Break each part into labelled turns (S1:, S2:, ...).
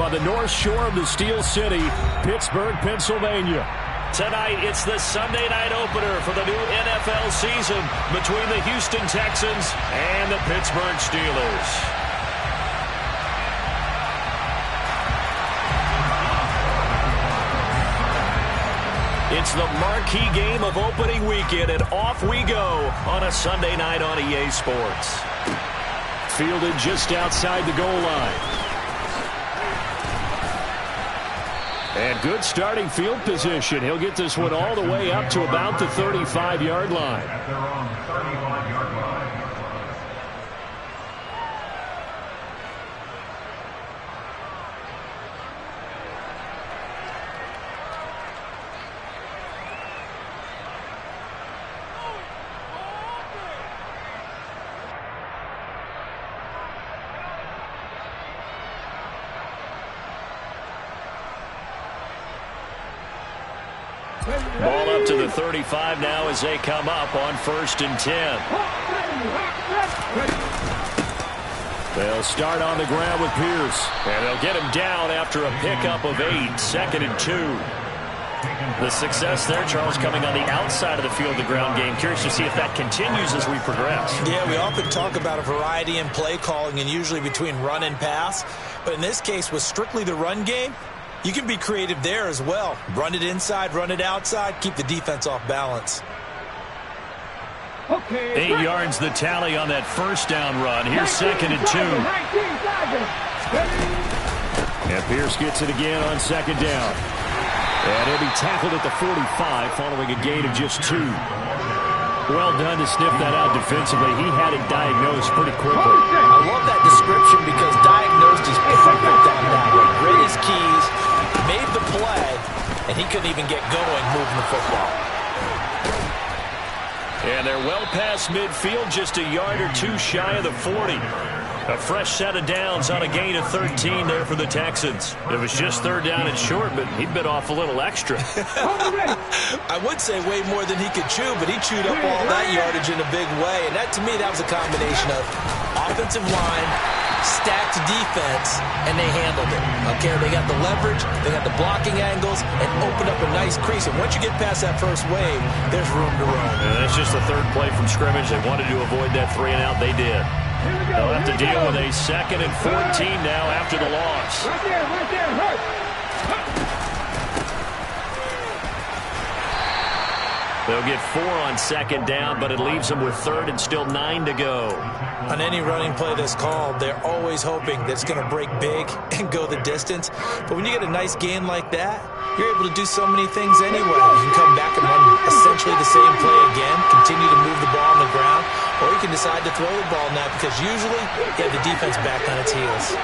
S1: on the north shore of the Steel City, Pittsburgh, Pennsylvania.
S2: Tonight, it's the Sunday night opener for the new NFL season between the Houston Texans and the Pittsburgh Steelers. It's the marquee game of opening weekend, and off we go on a Sunday night on EA Sports.
S1: Fielded just outside the goal line. And good starting field position. He'll get this one all the way up to about the 35-yard line.
S2: Ball up to the 35 now as they come up on 1st and 10.
S1: They'll start on the ground with Pierce.
S2: And they'll get him down after a pickup of 8, 2nd and 2. The success there, Charles, coming on the outside of the field, the ground game. Curious to see if that continues as we progress.
S3: Yeah, we often talk about a variety in play calling and usually between run and pass. But in this case, with strictly the run game, you can be creative there as well. Run it inside, run it outside, keep the defense off balance.
S2: 8 yards the tally on that first down run. Here's 2nd and 2.
S1: And Pierce gets it again on 2nd down. And he'll be tackled at the 45 following a gain of just 2. Well done to sniff that out defensively. He had it diagnosed pretty quickly.
S3: I love that description because diagnosed is perfect on that one. Read his keys, made the play, and he couldn't even get going moving the football.
S2: And they're well past midfield, just a yard or 2 shy of the 40. A fresh set of downs on a gain of 13 there for the Texans. It was just 3rd down and short, but he bit off a little extra.
S3: I would say way more than he could chew, but he chewed up all that yardage in a big way. And that, to me, that was a combination of offensive line, stacked defense, and they handled it. Okay, they got the leverage, they got the blocking angles, and opened up a nice crease. And once you get past that first wave, there's room to run.
S2: And that's just the 3rd play from scrimmage. They wanted to avoid that 3 and out. They did. They'll have to deal with a 2nd and 14 now after the loss.
S4: Right there, hurt.
S2: They'll get 4 on 2nd down, but it leaves them with 3rd and still 9 to go.
S3: On any running play that's called, they're always hoping that it's going to break big and go the distance. But when you get a nice gain like that, you're able to do so many things anyway. You can come back and run essentially the same play again, continue to move the ball on the ground, or you can decide to throw the ball now because usually you have the defense back on its heels.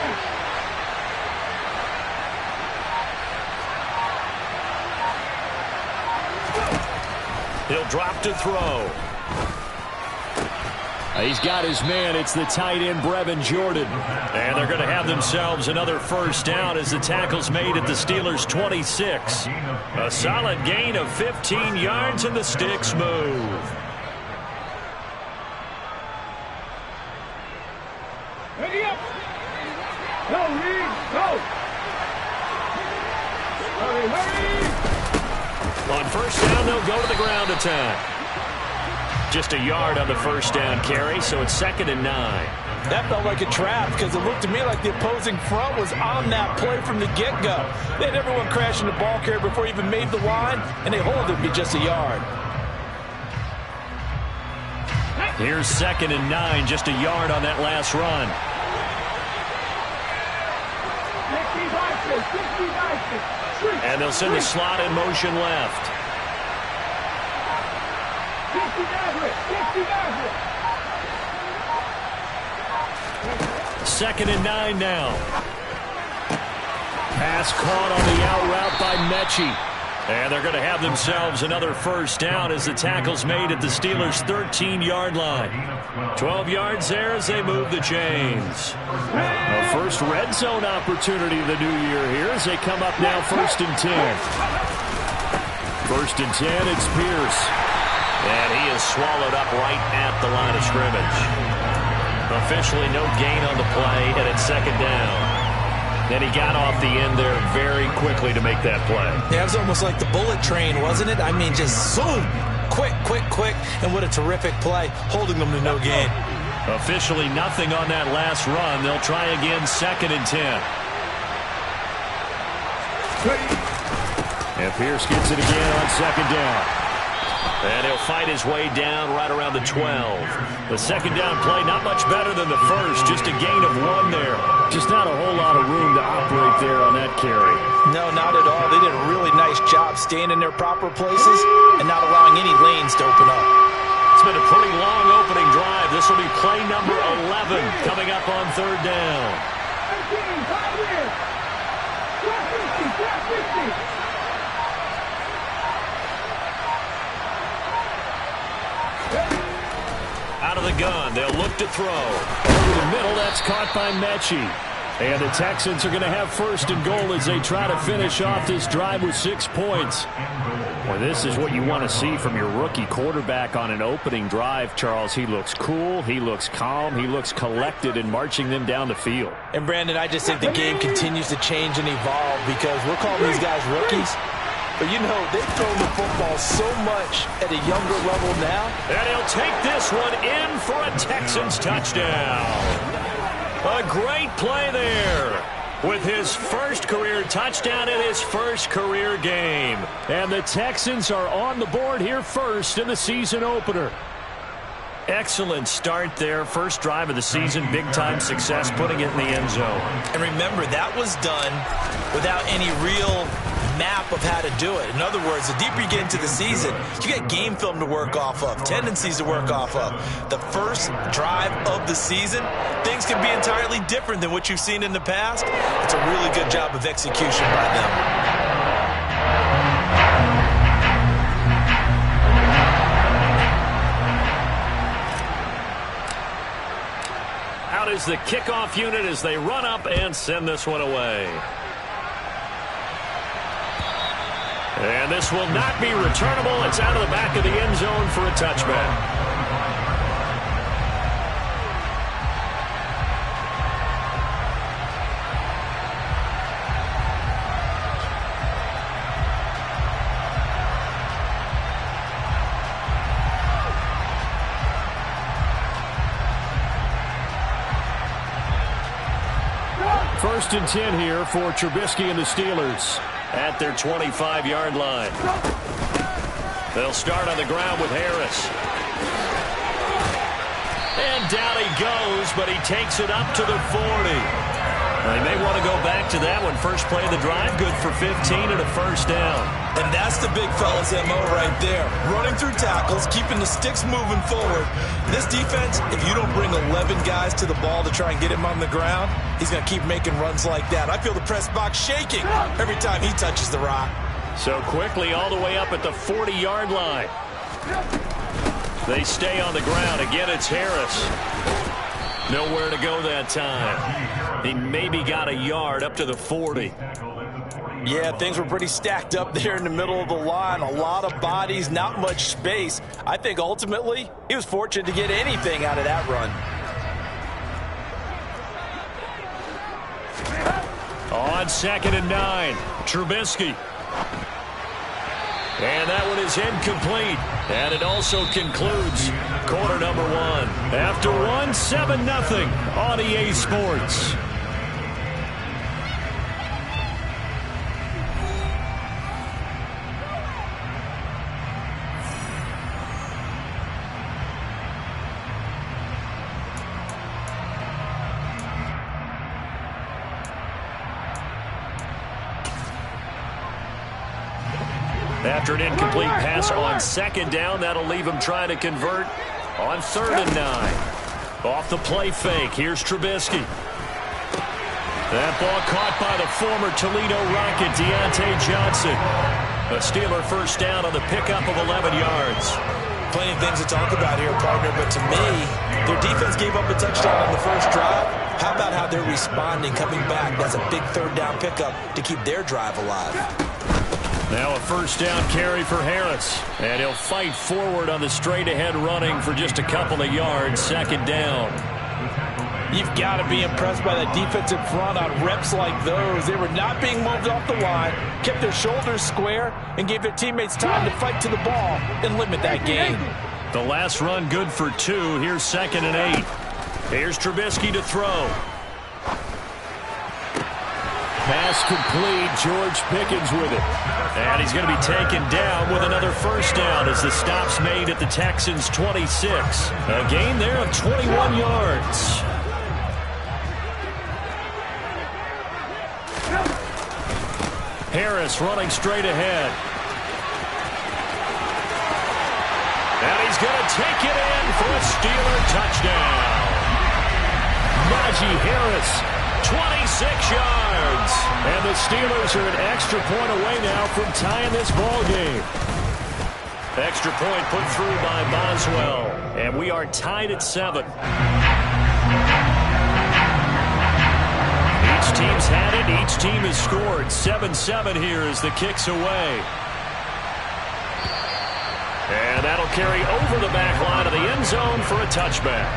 S2: He'll drop to throw.
S1: He's got his man. It's the tight end, Brevin Jordan.
S2: And they're going to have themselves another 1st down as the tackle's made at the Steelers' 26. A solid gain of 15 yards and the sticks move.
S4: Ready up. Go, Reed, go. Hurry.
S2: On 1st down, they'll go to the ground attack. Just a yard on the 1st down carry, so it's 2nd and 9.
S3: That felt like a trap because it looked to me like the opposing front was on that play from the get-go. They had everyone crashing the ball carrier before he even made the line, and they hold it to be just a yard.
S2: Here's 2nd and 9, just a yard on that last run. And they'll send the slot in motion left. 2nd and 9 now.
S1: Pass caught on the out route by Mechie.
S2: And they're going to have themselves another 1st down as the tackle's made at the Steelers' 13-yard line. 12 yards there as they move the chains.
S1: A first red zone opportunity of the new year here as they come up now 1st and 10. 1st and 10, it's Pierce.
S2: And he is swallowed up right at the line of scrimmage. Officially no gain on the play, and it's 2nd down. And he got off the end there very quickly to make that play.
S3: Yeah, it was almost like the bullet train, wasn't it? I mean, just zoom. Quick, quick, quick. And what a terrific play, holding them to no gain.
S2: Officially nothing on that last run. They'll try again, 2nd and 10.
S1: And Pierce gets it again on 2nd down.
S2: And he'll fight his way down right around the 12. The 2nd down play, not much better than the first. Just a gain of 1 there.
S1: Just not a whole lot of room to operate there on that carry.
S3: No, not at all. They did a really nice job staying in their proper places and not allowing any lanes to open up.
S2: It's been a pretty long opening drive. This will be play number 11 coming up on 3rd down.
S4: 50.
S2: Out of the gun, they'll look to throw.
S1: Over the middle, that's caught by Mechie. And the Texans are going to have 1st and goal as they try to finish off this drive with 6 points. Well, this is what you want to see from your rookie quarterback on an opening drive, Charles. He looks cool, he looks calm, he looks collected in marching them down the field.
S3: And, Brandon, I just think the game continues to change and evolve because we're calling these guys rookies. But, you know, they've thrown the football so much at a younger level now.
S2: And he'll take this one in for a Texans touchdown. A great play there with his first career touchdown in his first career game.
S1: And the Texans are on the board here first in the season opener.
S2: Excellent start there. First drive of the season, big-time success, putting it in the end zone.
S3: And remember, that was done without any real map of how to do it. In other words, the deeper you get into the season, you get game film to work off of, tendencies to work off of. The first drive of the season, things can be entirely different than what you've seen in the past. It's a really good job of execution by them.
S2: Out is the kickoff unit as they run up and send this one away. And this will not be returnable. It's out of the back of the end zone for a touchback.
S1: First and 10 here for Trubisky and the Steelers at their 25-yard line.
S2: They'll start on the ground with Harris. And down he goes, but he takes it up to the 40. They may want to go back to that one. First play of the drive, good for 15 and a first down.
S3: And that's the big fella's MO right there. Running through tackles, keeping the sticks moving forward. This defense, if you don't bring 11 guys to the ball to try and get him on the ground, he's going to keep making runs like that. I feel the press box shaking every time he touches the rock.
S2: So quickly all the way up at the 40-yard line. They stay on the ground. Again, it's Harris. Nowhere to go that time. He maybe got a yard up to the 40.
S3: Yeah, things were pretty stacked up there in the middle of the line. A lot of bodies, not much space. I think ultimately he was fortunate to get anything out of that run.
S2: On 2nd and 9, Trubisky. And that one is incomplete. And it also concludes quarter number 1. After 1, 7-0 on EA Sports. After an incomplete pass on 2nd down, that'll leave him trying to convert on 3rd and 9. Off the play fake, here's Trubisky. That ball caught by the former Toledo Rocket, Deontay Johnson. A Steeler first down on the pickup of 11 yards.
S3: Plenty of things to talk about here, partner, but to me, their defense gave up a touchdown on the first drive. How about how they're responding, coming back? That's a big 3rd down pickup to keep their drive alive.
S2: Now a first down carry for Harris. And he'll fight forward on the straight-ahead running for just a couple of yards. 2nd down.
S3: You've got to be impressed by that defensive front on reps like those. They were not being moved off the line, kept their shoulders square, and gave their teammates time to fight to the ball and limit that gain.
S2: The last run good for 2. Here's 2nd and 8. Here's Trubisky to throw.
S1: Pass complete. George Pickens with it.
S2: And he's going to be taken down with another first down as the stop's made at the Texans' 26. A gain there of 21 yards. Harris running straight ahead. And he's going to take it in for a Steeler touchdown. Najee Harris, 26 yards.
S1: And the Steelers are an extra point away now from tying this ball game.
S2: Extra point put through by Boswell. And we are tied at 7. Each team's had it. Each team has scored. 7-7 here as the kick's away. And that'll carry over the back line of the end zone for a touchback.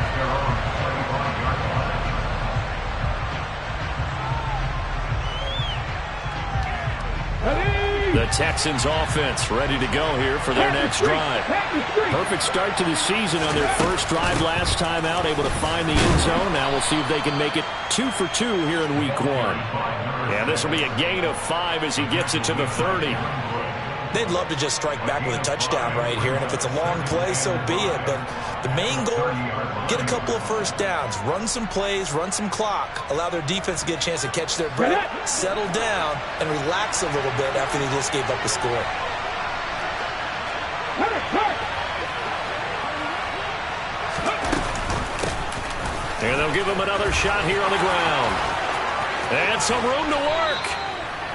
S2: The Texans offense ready to go here for their next drive.
S1: Perfect start to the season on their first drive last time out, able to find the end zone. Now we'll see if they can make it 2 for 2 here in week 1.
S2: And this will be a gain of 5 as he gets it to the 30.
S3: They'd love to just strike back with a touchdown right here, and if it's a long play, so be it. But the main goal, get a couple of first downs, run some plays, run some clock, allow their defense to get a chance to catch their breath, settle down, and relax a little bit after they just gave up the score.
S2: And they'll give him another shot here on the ground. And some room to work.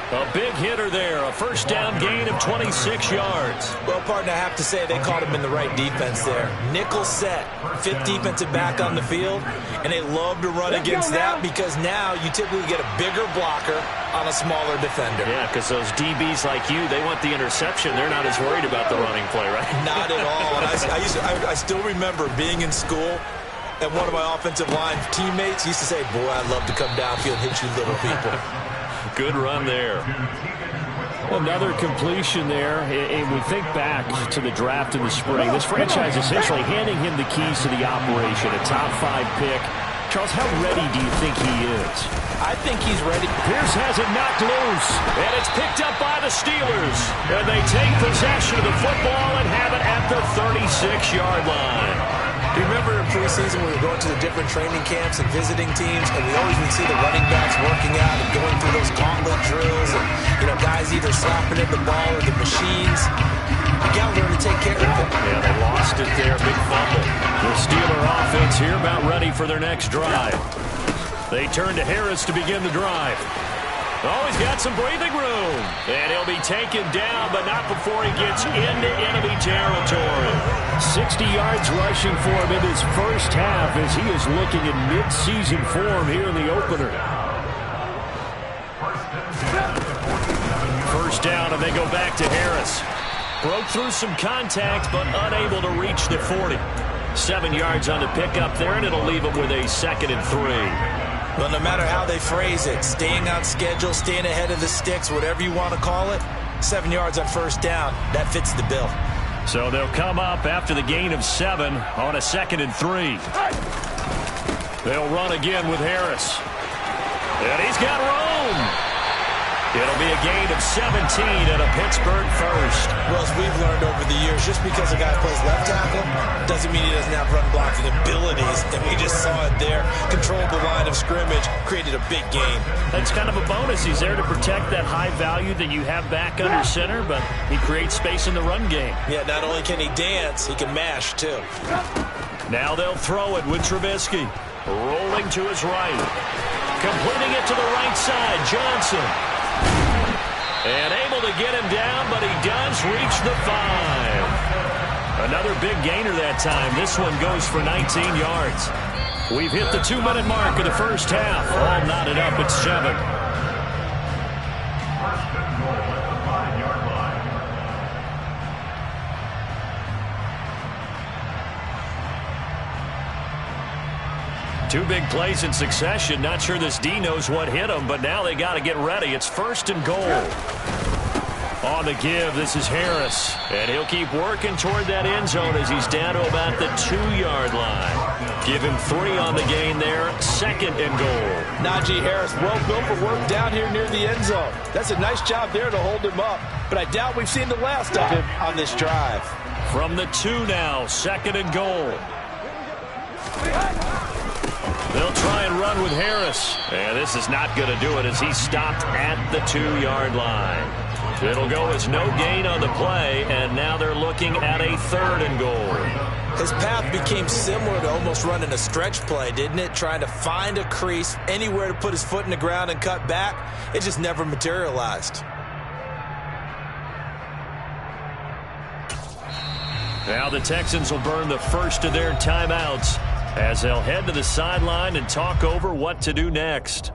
S2: A big hitter there, a first down gain of 26 yards.
S3: Well, partner, I have to say they caught him in the right defense there. Nickel set, 5th defensive back on the field, and they love to run against that because now you typically get a bigger blocker on a smaller defender.
S2: Yeah, because those DBs like you, they want the interception. They're not as worried about the running play, right?
S3: Not at all. And I still remember being in school, and one of my offensive line teammates used to say, boy, I'd love to come downfield and hit you little people.
S2: Good run there.
S1: Another completion there. And we think back to the draft in the spring. This franchise essentially handing him the keys to the operation, a top 5 pick. Charles, how ready do you think he is?
S3: I think he's ready.
S1: Pierce has it knocked loose.
S2: And it's picked up by the Steelers. And they take possession of the football and have it at the 36-yard line.
S3: You remember in preseason we were going to the different training camps and visiting teams, and we always would see the running backs working out and going through those gauntlet drills, and guys either slapping at the ball or the machines. You got to learn to take care of it.
S2: Yeah, they lost it there, big fumble. The Steeler offense here about ready for their next drive. They turn to Harris to begin the drive. Oh, he's got some breathing room. And he'll be taken down, but not before he gets into enemy territory.
S1: 60 yards rushing for him in his first half as he is looking in mid-season form here in the opener.
S2: First down, and they go back to Harris. Broke through some contact, but unable to reach the 40. 7 yards on the pickup there, and it'll leave him with a 2nd and 3.
S3: Well, no matter how they phrase it, staying on schedule, staying ahead of the sticks, whatever you want to call it, 7 yards on first down, that fits the bill.
S2: So they'll come up after the gain of 7 on a 2nd and 3. They'll run again with Harris. And he's got room. It'll be a gain of 17 and a Pittsburgh first.
S3: Well, as we've learned over the years, just because a guy plays left tackle doesn't mean he doesn't have run blocking abilities. And we just saw it there. Controlled the line of scrimmage, created a big gain.
S2: That's kind of a bonus. He's there to protect that high value that you have back under center, but he creates space in the run game.
S3: Yeah, not only can he dance, he can mash, too.
S2: Now they'll throw it with Trubisky. Rolling to his right. Completing it to the right side, Johnson. And able to get him down, but he does reach the 5. Another big gainer that time. This one goes for 19 yards. We've hit the 2-minute mark of the first half. All knotted up at 7. Two big plays in succession. Not sure this D knows what hit him, but now they got to get ready. It's 1st and goal. On the give, this is Harris. And he'll keep working toward that end zone as he's down to about the 2-yard line. Give him 3 on the gain there. 2nd and goal.
S3: Najee Harris, well built for work down here near the end zone. That's a nice job there to hold him up. But I doubt we've seen the last of him on this drive.
S2: From the 2 now, 2nd and goal. They'll try and run with Harris. And this is not going to do it as he's stopped at the 2-yard line. It'll go as no gain on the play, and now they're looking at a 3rd and goal.
S3: His path became similar to almost running a stretch play, didn't it? Trying to find a crease, anywhere to put his foot in the ground and cut back. It just never materialized.
S2: Now the Texans will burn the first of their timeouts as they'll head to the sideline and talk over what to do next.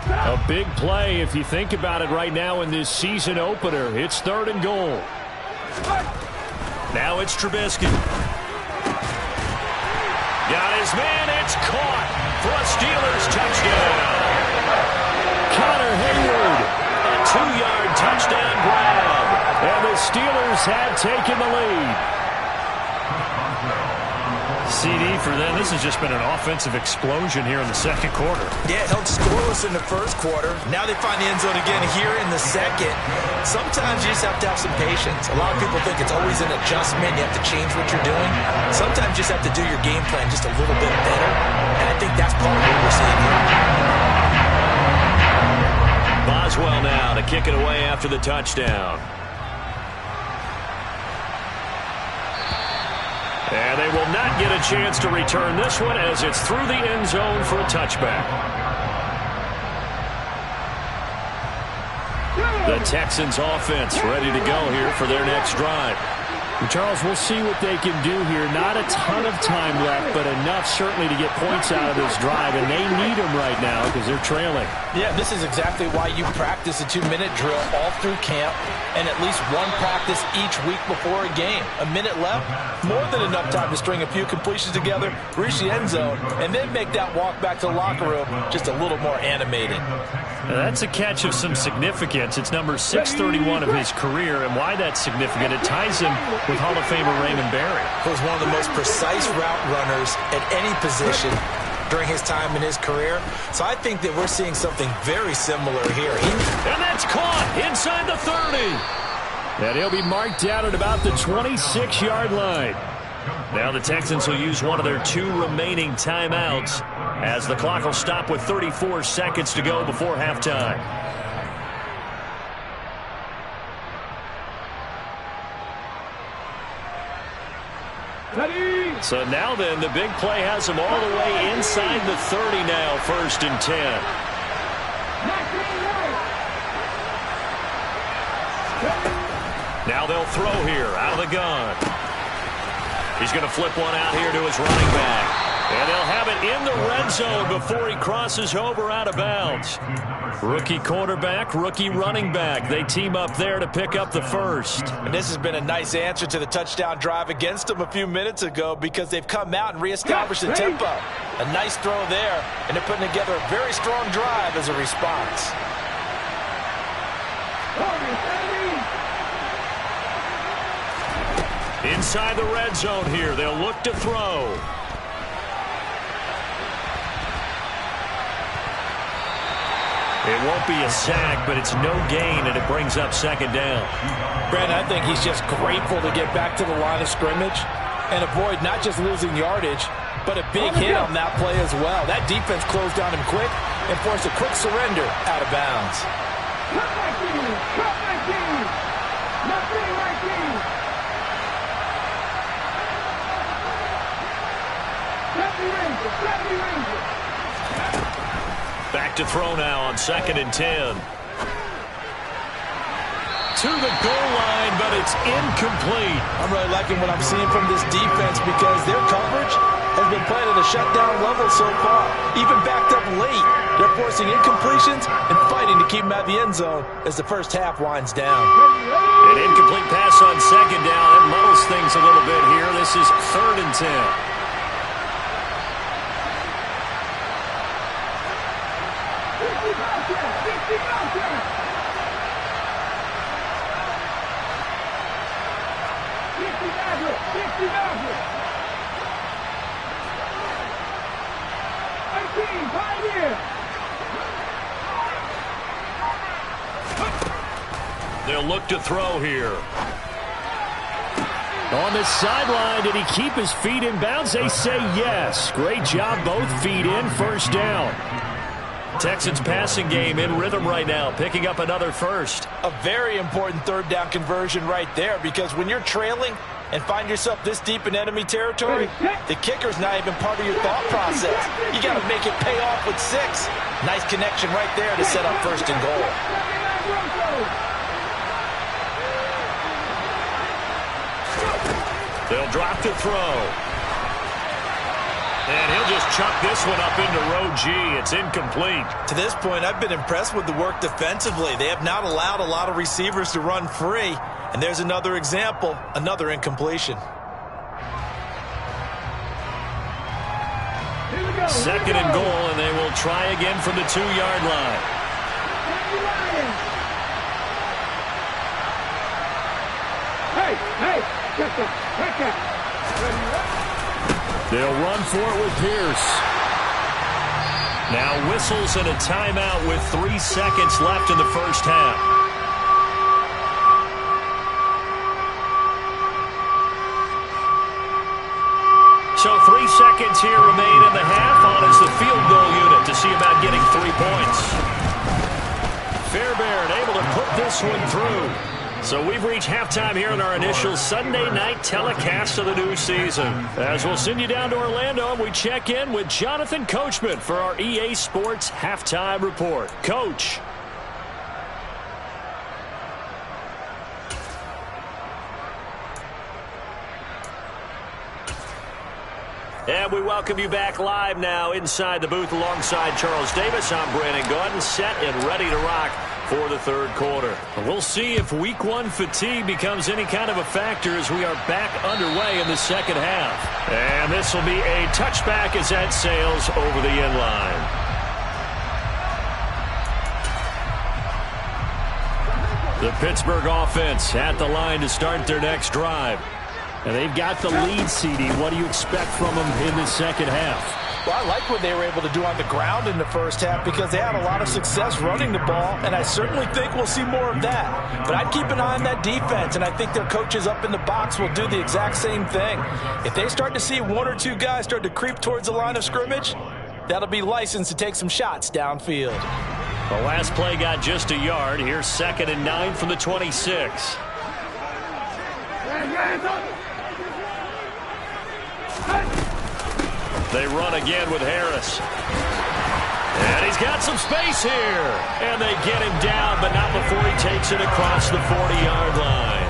S2: A big play if you think about it right now in this season opener. It's 3rd and goal. Now it's Trubisky. Got his man. It's caught for a Steelers touchdown. Connor Hayward, a 2-yard touchdown grab. And the Steelers have taken the lead. CD for them. This has just been an offensive explosion here in the 2nd quarter.
S3: Yeah, held scoreless in the 1st quarter. Now they find the end zone again here in the 2nd. Sometimes you just have to have some patience. A lot of people think it's always an adjustment. You have to change what you're doing. Sometimes you just have to do your game plan just a little bit better. And I think that's part of what we're seeing here.
S2: Boswell now to kick it away after the touchdown. And they will not get a chance to return this one as it's through the end zone for a touchback. The Texans offense ready to go here for their next drive.
S1: Charles, we'll see what they can do here. Not a ton of time left, but enough certainly to get points out of this drive, and they need them right now because they're trailing.
S3: Yeah, this is exactly why you practice a 2-minute drill all through camp and at least one practice each week before a game. A minute left, more than enough time to string a few completions together, reach the end zone, and then make that walk back to the locker room just a little more animated.
S2: Now that's a catch of some significance. It's number 631 of his career, and why that's significant, it ties him with Hall of Famer Raymond Barry.
S3: He was one of the most precise route runners at any position during his time in his career. So I think that we're seeing something very similar here.
S2: And that's caught inside the 30.
S1: And he'll be marked down at about the 26-yard line.
S2: Now the Texans will use one of their 2 remaining timeouts as the clock will stop with 34 seconds to go before halftime. So now then, the big play has them all the way inside the 30 now, 1st and 10. Now they'll throw here out of the gun. He's going to flip one out here to his running back. And they'll have it in the red zone before he crosses over out of bounds. Rookie quarterback, rookie running back. They team up there to pick up the first.
S3: And this has been a nice answer to the touchdown drive against them a few minutes ago because they've come out and reestablished the tempo. A nice throw there, and they're putting together a very strong drive as a response.
S2: Inside the red zone here, they'll look to throw. It won't be a sack, but it's no gain, and it brings up 2nd down.
S3: Brandon, I think he's just grateful to get back to the line of scrimmage and avoid not just losing yardage, but a big hit on that play as well. That defense closed down him quick and forced a quick surrender out of bounds.
S2: Back to throw now on 2nd and 10. To the goal line, but it's incomplete.
S3: I'm really liking what I'm seeing from this defense because their coverage has been playing at a shutdown level so far, even backed up late. They're forcing incompletions and fighting to keep them out of the end zone as the first half winds down.
S2: An incomplete pass on second down. It muddles things a little bit here. This is 3rd and 10. They'll look to throw here.
S1: On the sideline, did he keep his feet in bounds? They say yes. Great job, both feet in, first down.
S2: Texans passing game in rhythm right now, picking up another first.
S3: A very important 3rd down conversion right there, because when you're trailing and find yourself this deep in enemy territory, the kicker's not even part of your thought process. You got to make it pay off with 6. Nice connection right there to set up 1st and goal.
S2: They'll drop to throw. And he'll just chuck this one up into row G. It's incomplete.
S3: To this point, I've been impressed with the work defensively. They have not allowed a lot of receivers to run free. And there's another example, another incompletion.
S2: 2nd and goal, and they will try again from the 2-yard line.
S1: They'll run for it with Pierce.
S2: Now whistles and a timeout with 3 seconds left in the first half. So 3 seconds here remain in the half. On is the field goal unit to see about getting 3 points. Fairbairn able to put this one through. So we've reached halftime here in our initial Sunday night telecast of the new season. As we'll send you down to Orlando, we check in with Jonathan Coachman for our EA Sports Halftime Report. Coach. And we welcome you back live now inside the booth alongside Charles Davis. I'm Brandon Gaudin, set and ready to rock for the 3rd quarter. We'll see if Week 1 fatigue becomes any kind of a factor as we are back underway in the 2nd half. And this will be a touchback as that sails over the end line. The Pittsburgh offense at the line to start their next drive.
S1: And they've got the lead, CD. What do you expect from them in the 2nd half?
S3: Well, I like what they were able to do on the ground in the first half because they had a lot of success running the ball, and I certainly think we'll see more of that. But I'd keep an eye on that defense, and I think their coaches up in the box will do the exact same thing. If they start to see 1 or 2 guys start to creep towards the line of scrimmage, that'll be licensed to take some shots downfield.
S2: The last play got just a yard. Here's 2nd and 9 from the 26. They run again with Harris. And he's got some space here. And they get him down, but not before he takes it across the 40-yard line.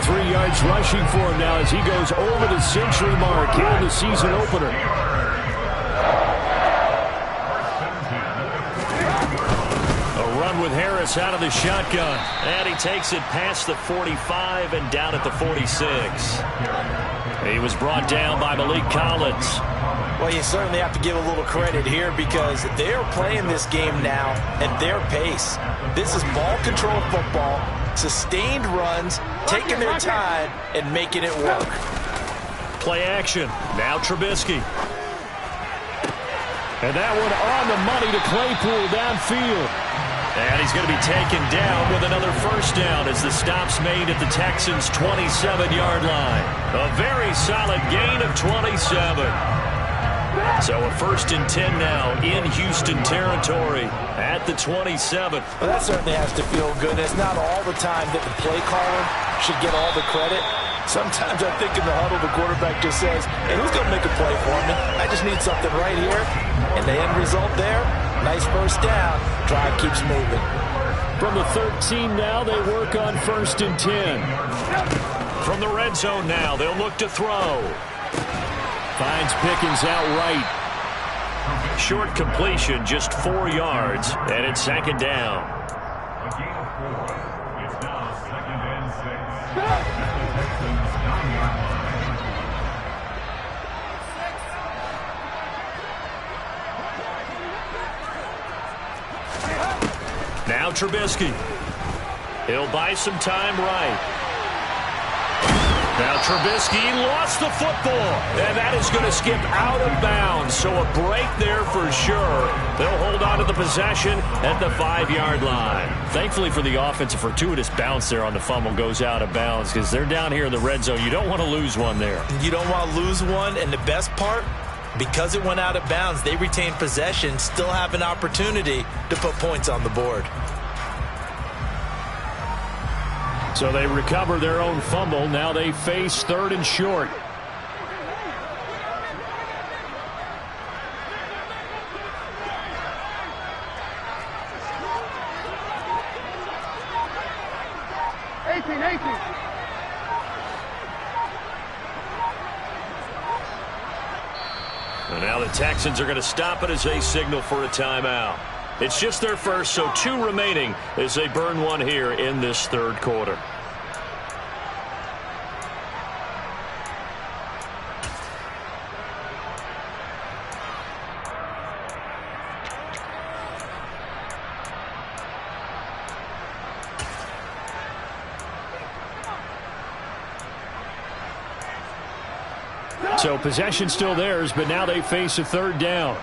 S1: 103 yards rushing for him now as he goes over the century mark here in the season opener.
S2: A run with Harris out of the shotgun. And he takes it past the 45 and down at the 46. He was brought down by Malik Collins.
S3: Well, you certainly have to give a little credit here because they're playing this game now at their pace. This is ball control football, sustained runs, taking their time, and making it work.
S2: Play action. Now Trubisky.
S1: And that one on the money to Claypool downfield.
S2: And he's going to be taken down with another first down as the stop's made at the Texans' 27-yard line. A very solid gain of 27. So a 1st and 10 now in Houston territory at the 27.
S3: Well, that certainly has to feel good. It's not all the time that the play caller should get all the credit. Sometimes I think in the huddle, the quarterback just says, hey, who's going to make a play for me? I just need something right here. And the end result there, nice first down. Drive keeps moving.
S1: From the 13 now, they work on 1st and 10.
S2: From the red zone now, they'll look to throw.
S1: Finds Pickens outright.
S2: Short completion, just 4 yards, and it's 2nd down.
S4: A gain of 4. It's now 2nd and 6. Texans 9-yard line.
S2: Now Trubisky. He'll buy some time right. Now Trubisky lost the football, and that is going to skip out of bounds. So a break there for sure. They'll hold on to the possession at the 5-yard line. Thankfully for the offense, a fortuitous bounce there on the fumble goes out of bounds because they're down here in the red zone. You don't want to lose one there.
S3: You don't want to lose one, and the best part, because it went out of bounds, they retain possession, still have an opportunity to put points on the board.
S1: So they recover their own fumble. Now they face 3rd and short.
S2: And now the Texans are going to stop it as they signal for a timeout. It's just their first, so 2 remaining as they burn one here in this 3rd quarter.
S1: So possession still theirs, but now they face a 3rd down.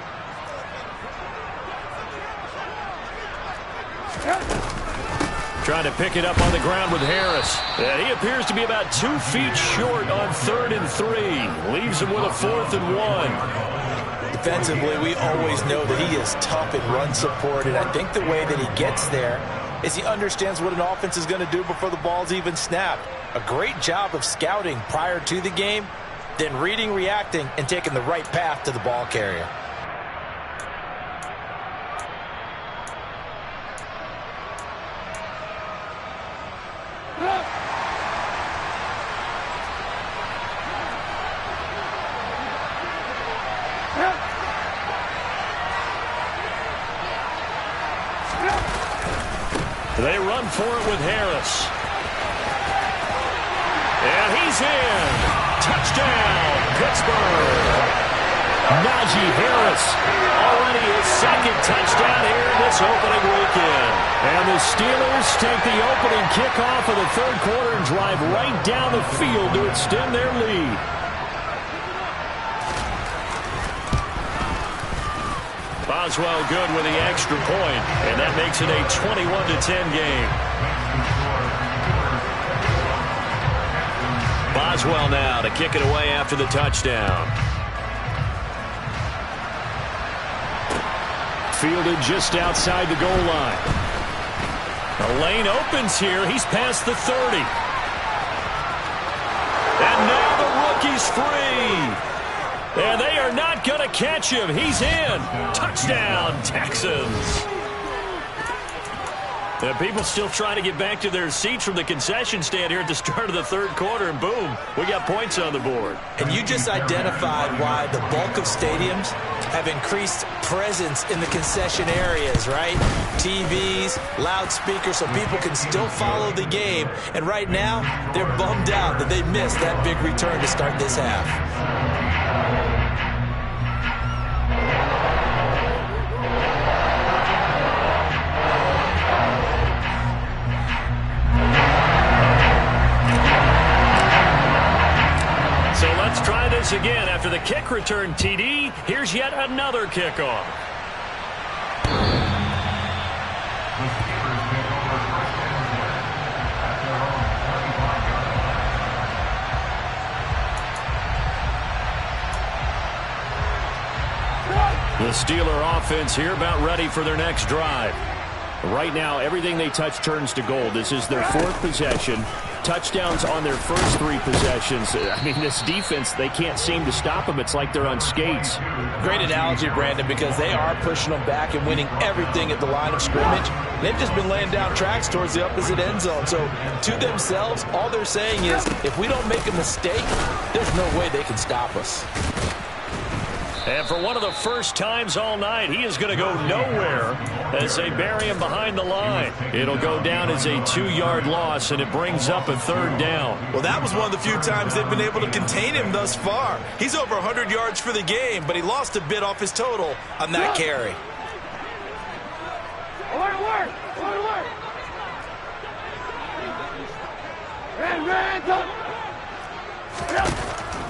S1: Trying to pick it up on the ground with Harris.
S2: And he appears to be about 2 feet short on 3rd and 3. Leaves him with a 4th and 1.
S3: Defensively, we always know that he is tough in run support, and I think the way that he gets there is he understands what an offense is going to do before the ball's even snapped. A great job of scouting prior to the game, then reading, reacting, and taking the right path to the ball carrier.
S2: They run for it with Harris. And he's in. Touchdown, Pittsburgh.
S1: Najee Harris.
S2: Already his 2nd touchdown here in this opening weekend.
S1: And the Steelers take the opening kickoff of the 3rd quarter and drive right down the field to extend their lead.
S2: Boswell good with the extra point, and that makes it a 21-10 game. Boswell now to kick it away after the touchdown.
S1: Fielded just outside the goal line.
S2: The lane opens here. He's past the 30. And now the rookie's free. And they are not going to catch him. He's in. Touchdown, Texans. And people still trying to get back to their seats from the concession stand here at the start of the 3rd quarter, and boom, we got points on the board.
S3: And you just identified why the bulk of stadiums have increased presence in the concession areas, right? TVs, loudspeakers, so people can still follow the game. And right now, they're bummed out that they missed that big return to start this half.
S2: Again after the kick return, TD. Here's yet another kickoff.
S1: The Steeler offense here about ready for their next drive. Right now, everything they touch turns to gold. This is their 4th possession. Touchdowns on their first 3 possessions. I mean, this defense, they can't seem to stop them. It's like they're on skates.
S3: Great analogy, Brandon, because they are pushing them back and winning everything at the line of scrimmage. They've just been laying down tracks towards the opposite end zone. So, to themselves, all they're saying is, if we don't make a mistake, there's no way they can stop us.
S2: And for one of the first times all night, he is going to go nowhere as they bury him behind the line. It'll go down as a 2-yard loss, and it brings up a 3rd down.
S3: Well, that was one of the few times they've been able to contain him thus far. He's over 100 yards for the game, but he lost a bit off his total on that carry.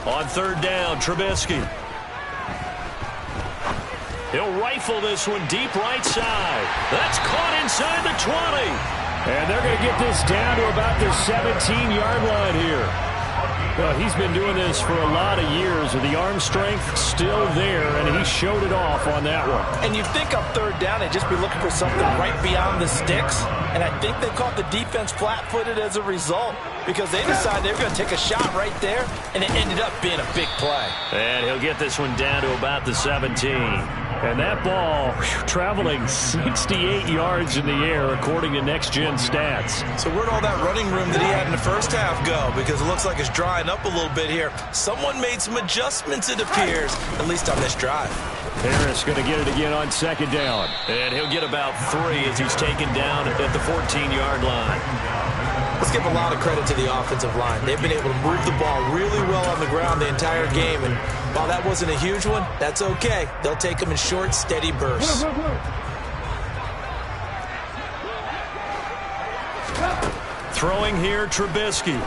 S2: On 3rd down, Trubisky. He'll rifle this one deep right side. That's caught inside the 20.
S1: And they're going to get this down to about the 17-yard line here. Well, he's been doing this for a lot of years, with the arm strength still there, and he showed it off on that one.
S3: And you think on 3rd down, they'd just be looking for something right beyond the sticks. And I think they caught the defense flat-footed as a result, because they decided they were going to take a shot right there, and it ended up being a big play.
S2: And he'll get this one down to about the 17.
S1: And that ball traveling 68 yards in the air, according to Next Gen Stats.
S3: So where'd all that running room that he had in the first half go? Because it looks like it's drying up a little bit here. Someone made some adjustments, it appears, at least on this drive.
S1: Harris going to get it again on 2nd down.
S2: And he'll get about 3 as he's taken down at the 14-yard line.
S3: Let's give a lot of credit to the offensive line. They've been able to move the ball really well on the ground the entire game. And while that wasn't a huge one, that's okay. They'll take them in short, steady bursts.
S2: Throwing here, Trubisky.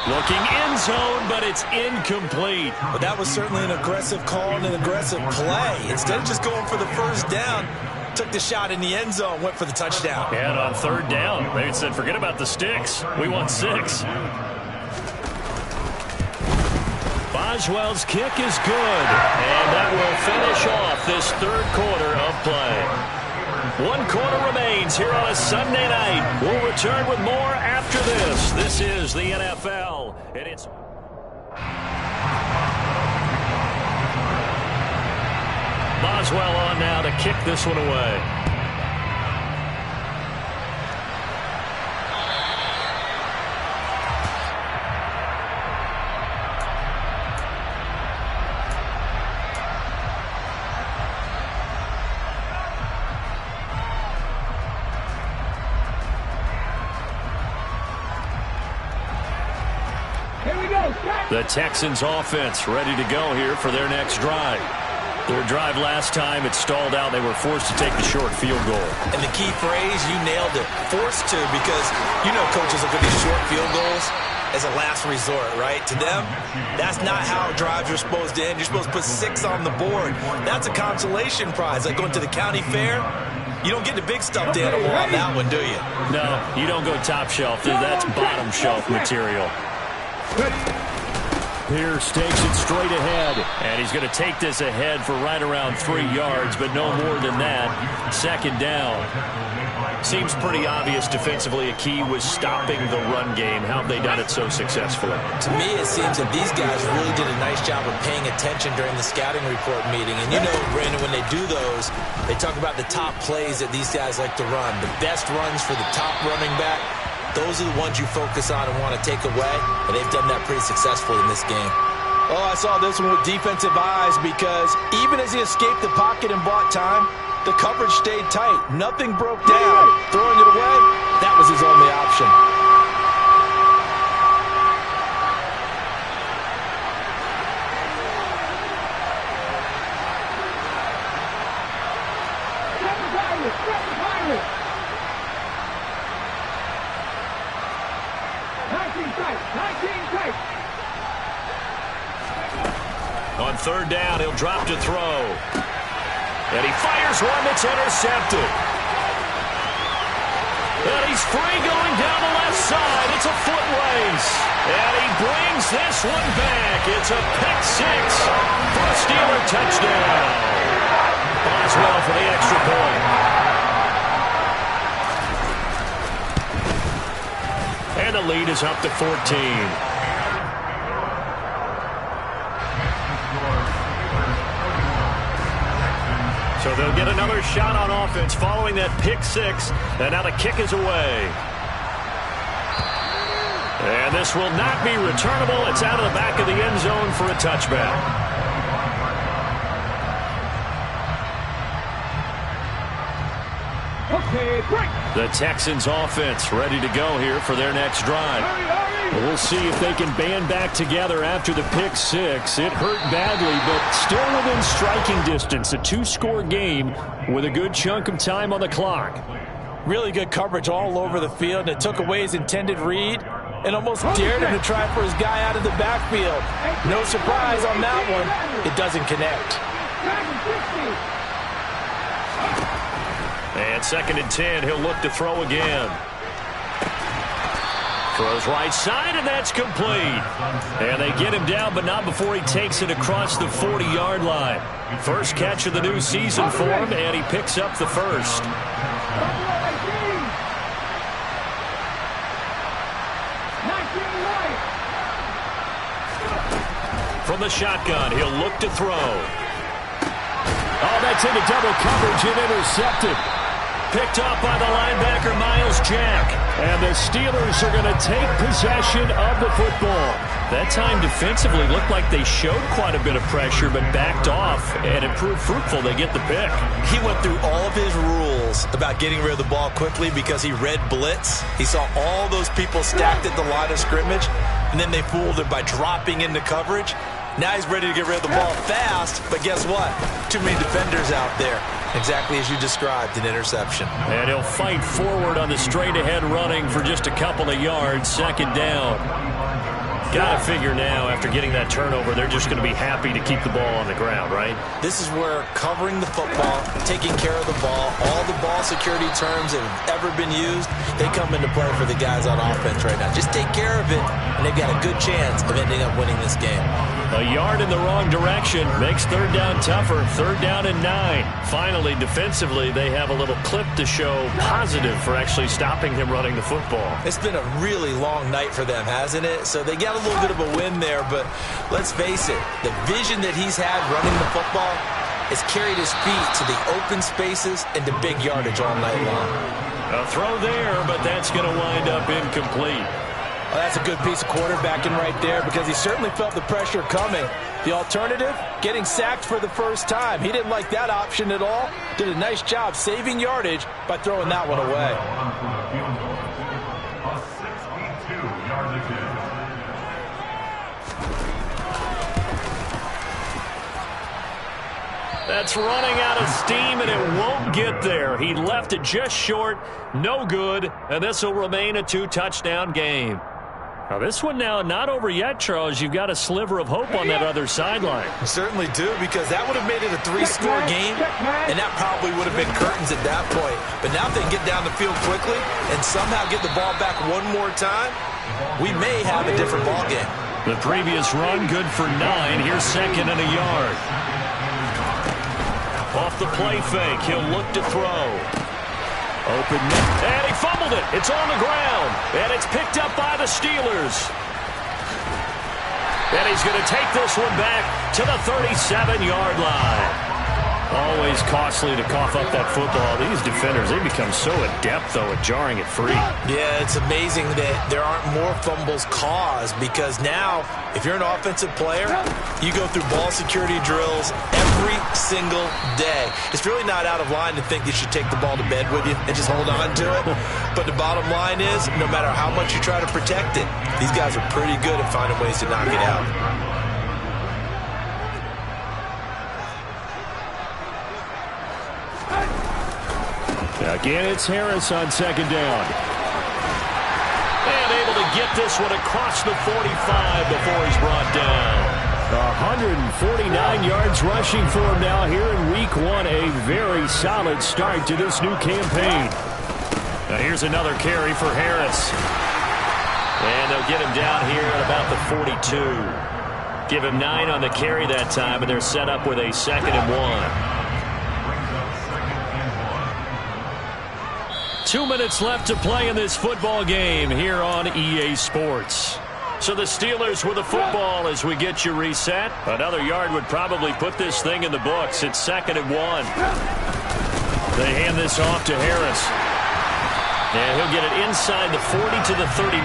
S2: Looking end zone, but it's incomplete.
S3: But that was certainly an aggressive call and an aggressive play. Instead of just going for the 1st down, took the shot in the end zone, went for the touchdown.
S2: And on 3rd down, they said, forget about the sticks. We want 6. Boswell's kick is good. And that will finish off this 3rd quarter of play. 1 quarter remains here on a Sunday night. We'll return with more after this. This is the NFL, and it's... Boswell on now to kick this one away. The Texans offense ready to go here for their next drive. Their drive last time, it stalled out. They were forced to take the short field goal.
S3: And the key phrase, you nailed it. Forced to, because you know coaches look at these short field goals as a last resort, right? To them, that's not how drives are supposed to end. You're supposed to put 6 on the board. That's a consolation prize, like going to the county fair. You don't get the big stuffed animal on that one, do you?
S2: No, you don't go top shelf. That's bottom shelf material.
S1: Pierce takes it straight ahead.
S2: And he's going to take this ahead for right around 3 yards, but no more than that. 2nd down. Seems pretty obvious defensively a key was stopping the run game. How have they done it so successfully?
S3: To me, it seems that these guys really did a nice job of paying attention during the scouting report meeting. And you know, Brandon, when they do those, they talk about the top plays that these guys like to run. The best runs for the top running back. Those are the ones you focus on and want to take away, and they've done that pretty successfully in this game. Oh, I saw this one with defensive eyes, because even as he escaped the pocket and bought time, the coverage stayed tight. Nothing broke down. Throwing it away, that was his only option.
S2: On 3rd down, he'll drop to throw. And he fires one that's intercepted. And he's free going down the left side. It's a foot race. And he brings this one back. It's a pick-6 for a Steeler touchdown. Boswell for the extra point. And the lead is up to 14. So they'll get another shot on offense following that pick-6. And now the kick is away. And this will not be returnable. It's out of the back of the end zone for a touchback.
S4: Okay, break.
S2: The Texans offense ready to go here for their next drive.
S1: We'll see if they can band back together after the pick six. It hurt badly, but still within striking distance. A two-score game with a good chunk of time on the clock.
S3: Really good coverage all over the field, and it took away his intended read and almost dared him to try for his guy out of the backfield. No surprise on that one. It doesn't connect.
S2: And 2nd and 10, he'll look to throw again. Throws right side, and that's complete. And they get him down, but not before he takes it across the 40-yard line. First catch of the new season for him, and he picks up the first. From the shotgun, he'll look to throw.
S1: Oh, that's into double coverage and intercepted.
S2: Picked up by the linebacker, Miles Jack.
S1: And the Steelers are going to take possession of the football.
S2: That time defensively looked like they showed quite a bit of pressure but backed off, and it proved fruitful. They get the pick.
S3: He went through all of his rules about getting rid of the ball quickly because he read blitz. He saw all those people stacked at the line of scrimmage, and then they fooled him by dropping into coverage. Now he's ready to get rid of the ball fast, but guess what? Too many defenders out there. Exactly as you described, an interception.
S2: And he'll fight forward on the straight-ahead running for just a couple of yards. 2nd down. Got to figure now, after getting that turnover, they're just going to be happy to keep the ball on the ground, right?
S3: This is where covering the football, taking care of the ball, all the ball security terms that have ever been used, they come into play for the guys on offense right now. Just take care of it, and they've got a good chance of ending up winning this game.
S2: A yard in the wrong direction makes 3rd down tougher. 3rd down and 9. Finally, defensively, they have a little clip to show positive for actually stopping him running the football.
S3: It's been a really long night for them, hasn't it? So they got a little bit of a win there, but let's face it, the vision that he's had running the football has carried his feet to the open spaces and to big yardage all night long.
S2: A throw there, but that's going to wind up incomplete.
S3: Well, that's a good piece of quarterbacking right there because he certainly felt the pressure coming. The alternative, getting sacked for the first time. He didn't like that option at all. Did a nice job saving yardage by throwing that one away.
S4: A 62-yard attempt.
S2: That's running out of steam, and it won't get there. He left it just short, no good, and this will remain a 2-touchdown game. Now this one now not over yet, Charles. You've got a sliver of hope on that other sideline.
S3: Certainly do, because that would have made it a 3-score game, and that probably would have been curtains at that point. But now if they can get down the field quickly and somehow get the ball back one more time, we may have a different ball game.
S2: The previous run good for 9. Here's 2nd and a yard. Off the play fake, he'll look to throw. Open net, and he fumbled it. It's on the ground, and it's picked up by the Steelers. And he's going to take this one back to the 37-yard line. Always costly to cough up that football. These defenders, they become so adept, though, at jarring it free.
S3: Yeah, it's amazing that there aren't more fumbles caused, because now, if you're an offensive player, you go through ball security drills every single day. It's really not out of line to think you should take the ball to bed with you and just hold on to it. But the bottom line is, no matter how much you try to protect it, these guys are pretty good at finding ways to knock it out.
S1: Again, it's Harris on 2nd down.
S2: And able to get this one across the 45 before he's brought down.
S1: 149 yards rushing for him now here in Week 1. A very solid start to this new campaign.
S2: Now here's another carry for Harris. And they'll get him down here at about the 42. Give him 9 on the carry that time, and they're set up with a 2nd and 1. 2 minutes left to play in this football game here on EA Sports. So the Steelers with the football as we get you reset. Another yard would probably put this thing in the books. It's 2nd and 1. They hand this off to Harris. And he'll get it inside the 40 to the 39.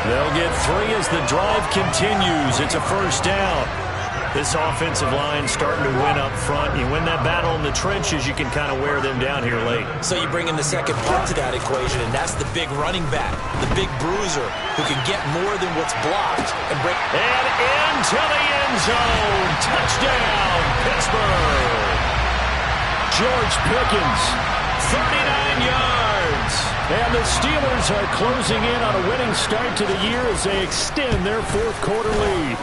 S2: They'll get 3 as the drive continues. It's a first down. This offensive line starting to win up front. You win that battle in the trenches, you can kind of wear them down here late.
S3: So you bring in the second part to that equation, and that's the big running back, the big bruiser, who can get more than what's blocked and break.
S2: And into the end zone. Touchdown, Pittsburgh.
S1: George Pickens,
S2: 39 yards.
S1: and the Steelers are closing in on a winning start to the year as they extend their fourth-quarter lead.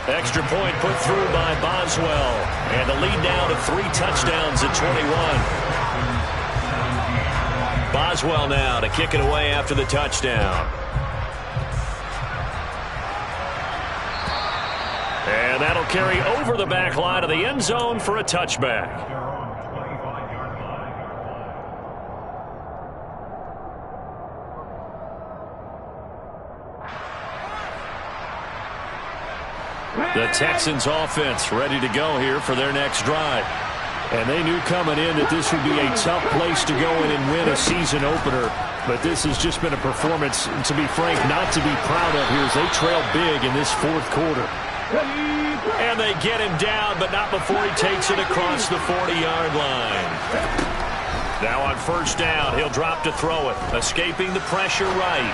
S2: Extra point put through by Boswell. And the lead now to 3 touchdowns at 21. Boswell now to kick it away after the touchdown. And that'll carry over the back line of the end zone for a touchback. The Texans offense ready to go here for their next drive.
S1: And they knew coming in that this would be a tough place to go in and win a season opener. But this has just been a performance, to be frank, not to be proud of here as they trail big in this fourth quarter.
S2: And they get him down, but not before he takes it across the 40-yard line. Now on first down, he'll drop to throw it, escaping the pressure right.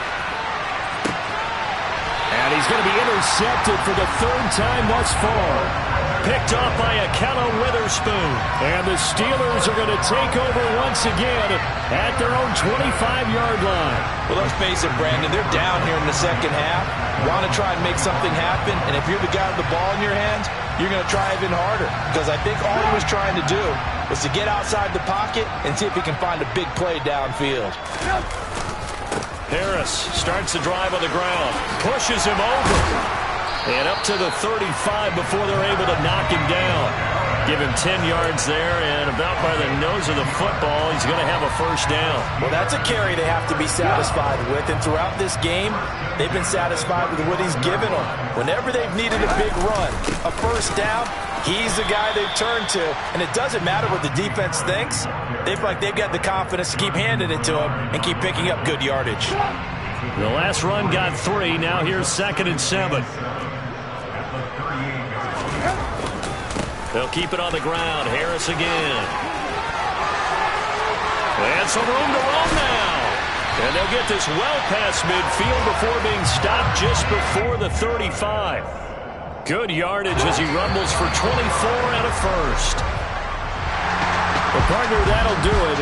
S1: And he's going to be intercepted for the third time thus far.
S2: Picked off by Akello Witherspoon.
S1: And the Steelers are going to take over once again at their own 25-yard line.
S3: Well, let's face it, Brandon, they're down here in the second half. Want to try and make something happen, and if you're the guy with the ball in your hands, you're going to try even harder. Because I think all he was trying to do was to get outside the pocket and see if he can find a big play downfield.
S2: Harris starts the drive on the ground, pushes him over, and up to the 35 before they're able to knock him down. Give him 10 yards there, and about by the nose of the football, he's going to have a first down.
S3: Well, that's a carry they have to be satisfied with, and throughout this game, they've been satisfied with what he's given them. Whenever they've needed a big run, a first down, he's the guy they've turned to, and it doesn't matter what the defense thinks. They feel like they've got the confidence to keep handing it to him and keep picking up good yardage.
S2: The last run got 3. Now here's 2nd and 7. They'll keep it on the ground. Harris again. And some room to run now. And they'll get this well past midfield before being stopped just before the 35. Good yardage as he rumbles for 24 and a first.
S1: Well, partner, that'll do it.